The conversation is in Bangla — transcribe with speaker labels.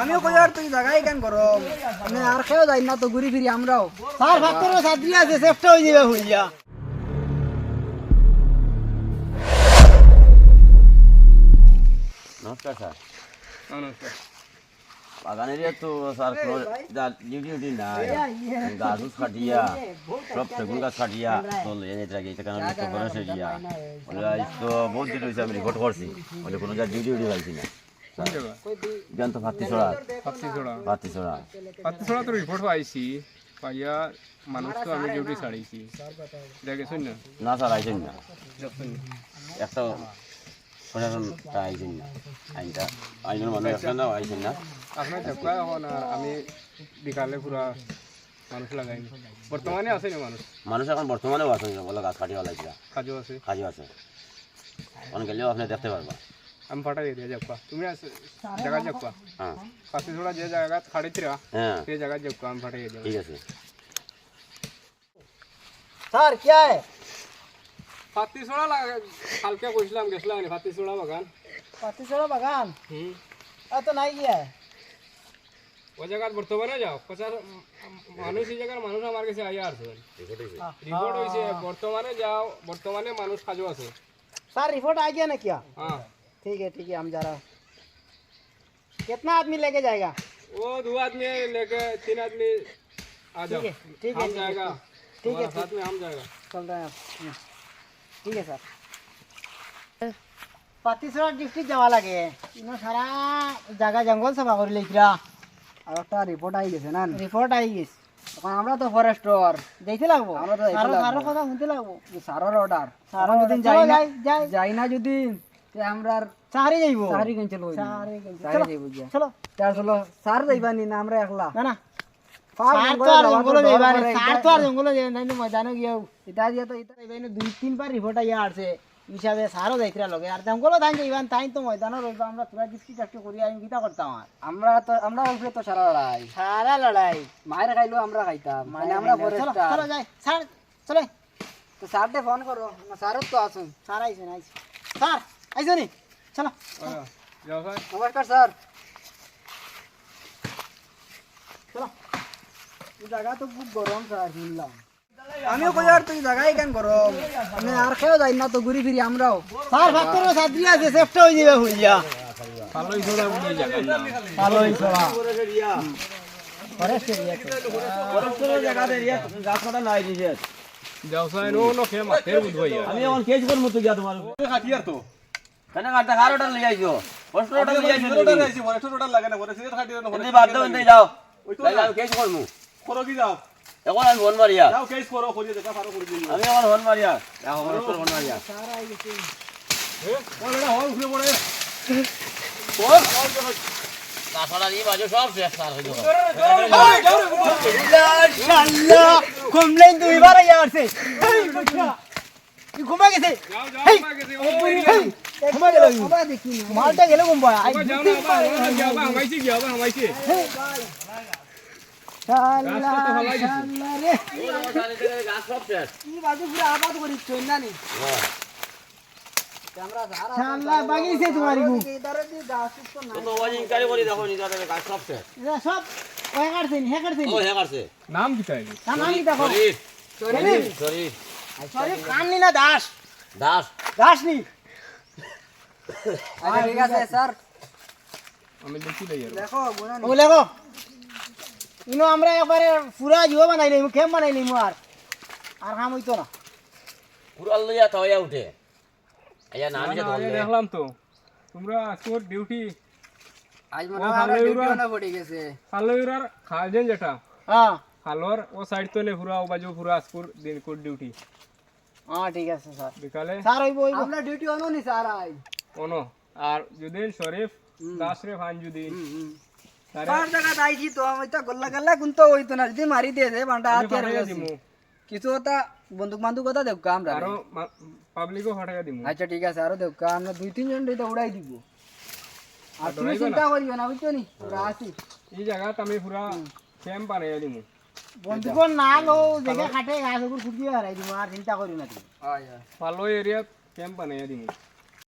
Speaker 1: আমিও কই আর তুই জায়গায় কেন করো মানে আর কেউ যাই না তো ঘুরি ফিরি আমরাও
Speaker 2: স্যার ভাতর ছাত্রী আছে সেফটা হয়ে যাবে হইয়া
Speaker 3: নমস্কার স্যার।
Speaker 4: নমস্কার।
Speaker 3: বাগানের তো স্যার ডিউটি নাই, গাছ উছ কাটিয়া সব সেগুন গাছ কাটিয়া তো এটা কেন করে সেরিয়া তো বহুত দিন হয়েছে আমি রেকর্ড করছি বলে কোনো যা ডিউটি পাইছি না জ্ঞান তো ফাত্তি ছড়া
Speaker 4: তো রিপোর্ট পাইছি পাইয়া মানুষ তো আমি ডিউটি ছাড়িয়েছি দেখেছেন না?
Speaker 3: না স্যার আইছেন না, একটা প্রশাসন আইছেন না, আইনের মানুষ একটা না আইছেন না।
Speaker 4: আপনার দেখা এখন আর আমি বিকালে পুরা মানুষ লাগাইনি, বর্তমানে আছে না
Speaker 3: মানুষ এখন বর্তমানেও আছে বলে গাছ কাটিয়া লাগছে,
Speaker 4: কাজও আছে
Speaker 3: অনেক গেলেও আপনি দেখতে পারবা।
Speaker 4: আমি ফাটাই দিয়ে যাবা তুমি জায়গা যাবা
Speaker 3: হ্যাঁ
Speaker 4: পাশে থোড়া যে জায়গা খাড়িছিরা
Speaker 3: হ্যাঁ
Speaker 4: সেই জায়গা যাবা আমি ফাটাই দিয়ে
Speaker 3: ঠিক আছে।
Speaker 2: স্যার क्या है
Speaker 4: ফাত্তিছড়া কালকে কইছিলাম গেছিলাম ফাত্তিছড়া বাগান
Speaker 2: পাতিছড়া বাগান তো নাই গিয়া
Speaker 4: ওই জায়গার বর্তমানে যাও প্রচার মানুষ এই জায়গার মানুষ আমার কাছে আইয়া আছে রিপোর্ট হয়েছে বর্তমানে যাও বর্তমানে মানুষ কাজও আছে।
Speaker 2: सर रिपोर्ट आ गया ना क्या?
Speaker 4: हाँ
Speaker 2: ठीक है हम जा रहा हूँ। कितना आदमी लेके जाएगा?
Speaker 4: वो 2 आदमी लेके 3 आदमी आ जाओ
Speaker 2: ठीक है
Speaker 4: हम जाएगा
Speaker 2: ठीक है
Speaker 4: साथ में हम जाएगा
Speaker 2: चल रहे हैं ठीक है सर পাতিছড়া ডিস্ট্রিক্ট যাওয়া লাগে ইনো সারা জায়গা জঙ্গল সভা করে লিখরা
Speaker 1: আর একটা রিপোর্ট আই গেছে না
Speaker 2: রিপোর্ট আই গেছে
Speaker 1: এখন আমরা তো ফরেস্টর
Speaker 2: দেখতে লাগবো
Speaker 1: আমরা তো দেখতে লাগবো।
Speaker 2: আরো কথা শুনতে লাগবো
Speaker 1: স্যারের অর্ডার
Speaker 2: স্যারের
Speaker 1: যদি
Speaker 2: order,
Speaker 1: যাই
Speaker 2: চলো
Speaker 1: না
Speaker 2: যাই।
Speaker 1: যাই না যদি তে আমরা
Speaker 2: চাহারি যাইবো
Speaker 1: সারি কেন চলো
Speaker 2: চাহারি কেন
Speaker 1: সারি
Speaker 2: চলো।
Speaker 1: যাইব গিয়া
Speaker 2: চলো
Speaker 1: তার চলো স্যার যাইবানি না আমরা একলা
Speaker 2: না না
Speaker 1: পার
Speaker 2: স্যার তো
Speaker 1: জঙ্গলে
Speaker 2: আর
Speaker 1: যাওয়া তো
Speaker 2: জঙ্গলে
Speaker 1: ডর
Speaker 2: যাইবা
Speaker 1: করে,
Speaker 2: স্যার
Speaker 1: এটা-
Speaker 2: তো আর জঙ্গলে যাই না ময়দানে গিয়াও
Speaker 1: এটা দিয়া তো এটা
Speaker 2: এবারে 2-3 বার রিপোর্ট আইয়া আসছে হিসাবে সারও যাইতরা লগে আর জঙ্গলে ধান যাইবান তাই তো ময়দানে রইবা আমরা পুরা ডিস্ট্রিক্ট একটু করি আমি কিটা করতাম আর
Speaker 1: আমরা উপরে তো সারা লড়াই
Speaker 2: সারা লড়াই
Speaker 1: মায়ের খাইলো আমরা খাইতাম মানে আমরা
Speaker 2: চলো
Speaker 1: ফরেস্টার
Speaker 2: চলো যাই স্যার চলে
Speaker 1: তো স্যারকে ফোন করো না স্যারও তো আসুন
Speaker 2: স্যার আইছেন স্যার আইছো নি চলো
Speaker 4: जाओ सर
Speaker 1: নমস্কার স্যার
Speaker 2: চলো
Speaker 1: এই জায়গা তো খুব গরম স্যার শুনলাম আমিও কই আর তুই জায়গায় কেন গরম মানে আর কেউ যাই না তো ঘুরি ফিরি আমরাও
Speaker 2: স্যার ভাতর ছাত্রী আছে সেফটা হয়ে যাবে হইয়া
Speaker 4: ভালোই ছোড়া বুঝি জায়গা না
Speaker 2: ভালোই চলা
Speaker 3: ফরেস্টের জায়গাতে গাছ কাটা নাই দিছে।
Speaker 4: जाओ सर नो के माथे बुझ भैया
Speaker 3: আমি এখন কেজ করব তো গিয়া তোমার
Speaker 5: খাটিয়ার তো
Speaker 3: কেন কাটা কারোটা লই আইছো ফরেস্টরটা লই আইছো
Speaker 5: ওটা আইছি ফরেস্ট ওটা লাগে না ফরেস্ট খাটিয়ার না
Speaker 3: যদি বাধ্য হইতে যাও
Speaker 5: ওই তো
Speaker 3: যাও কেজ করমু
Speaker 5: করো কি যাও
Speaker 3: এখন আমি ফোন মারিয়া
Speaker 5: যাও কেস করো করিয়ে দেখা পারো করে দিই
Speaker 3: আমি এখন ফোন মারিয়া দেখো ফরেস্টর ফোন মারিয়া
Speaker 5: ওই এটা হয় উঠে পড়ে
Speaker 3: গাছড়া দিয়ে বাজো সব শেষ আর হইলো
Speaker 2: মাশাআল্লাহ কমপ্লেইন দুই বার আইয়া আসছে ঘুমা গেছে
Speaker 4: जाओ जाओ
Speaker 2: ঘুমা গেল
Speaker 1: আবার দেখি না
Speaker 2: মালটা গেল ঘুমবা আই
Speaker 4: जाओ ना जाओ हमाइसी
Speaker 2: শালা রে
Speaker 3: গাছ সব শেষ
Speaker 1: কি বাজু পুরো আবাদ করি চই না নি আমরা সারা
Speaker 2: শালা বাগিছে তোমারি গু
Speaker 1: ইধারে দি গাছ তো না
Speaker 3: তো ওয়াজিং কারি করি দেখো নি দাদা গাছ সব শেষ
Speaker 2: এরা সব ওই কাটছেন হে কাটছেন
Speaker 3: ও হে করছে
Speaker 4: नाम किताई
Speaker 2: নাম কি দেখো
Speaker 3: শরীর শরীর
Speaker 2: সরি কাননি না দাস
Speaker 3: দাস
Speaker 2: দাস নি
Speaker 1: আচ্ছা ঠিক আছে স্যার
Speaker 4: আমি দেখি লই আর
Speaker 1: দেখো বোনা
Speaker 2: ও লেগো ইনো আমরা একবারে পুরা জিও বানাই লইমু কেম বানাই লইমু আর কাম হইতো না
Speaker 3: পুরাল লইয়া তাওয়া উঠে আয়া নাম যে ধরলে
Speaker 4: দেখলাম তো তোমরা আজকের ডিউটি
Speaker 1: আজ
Speaker 4: ও
Speaker 1: মনে হয়
Speaker 4: ভালো
Speaker 1: আমরা
Speaker 4: ইউরা।
Speaker 1: ডিউটি না পড়ে গেছে
Speaker 4: খালইরার খালজেন যেটা
Speaker 2: হ্যাঁ
Speaker 4: খালর ও সাইড তো নে পুরা ও বাজু পুরা আজকের দিন কোড ডিউটি
Speaker 2: হ্যাঁ ঠিক আছে স্যার
Speaker 4: বিকালে
Speaker 2: স্যার হইব হইব
Speaker 1: আমরা ডিউটি অনো নি স্যার আই
Speaker 4: ono আর যুদিন শরীফ দাস রে ফান যুদিন তারে
Speaker 1: পার জায়গা দাইছি তো আমি তো গল্লা গল্লা কোনতো হইতো না যদি মারি দিয়ে দে বান্ডা
Speaker 4: আমি
Speaker 1: হাত দিয়ে
Speaker 4: ফাটাইয়া দিমু
Speaker 1: কিছু ওটা বন্দুক বান্দুক কথা দেখ আমরা
Speaker 4: আরো পাবলিকও ফাটাইয়া দিমু
Speaker 1: আচ্ছা ঠিক আছে আরো দেখ আমরা 2-3 জন এটা উড়াই দিব আর তুমি
Speaker 4: ডরাইবে না?
Speaker 1: চিন্তা করিও না বুঝছো নি ওরা আসি
Speaker 4: এই জায়গাত আমি পুরা ক্যাম্প বানাইয়া দিমু
Speaker 2: বন্ধুকর না গো জায়গা কাটে গাছ উপর ফুটিয়ে হারাই দিব আর চিন্তা করি না তুমি
Speaker 4: ভালো এরিয়াত ক্যাম্প বানাইয়া দিমু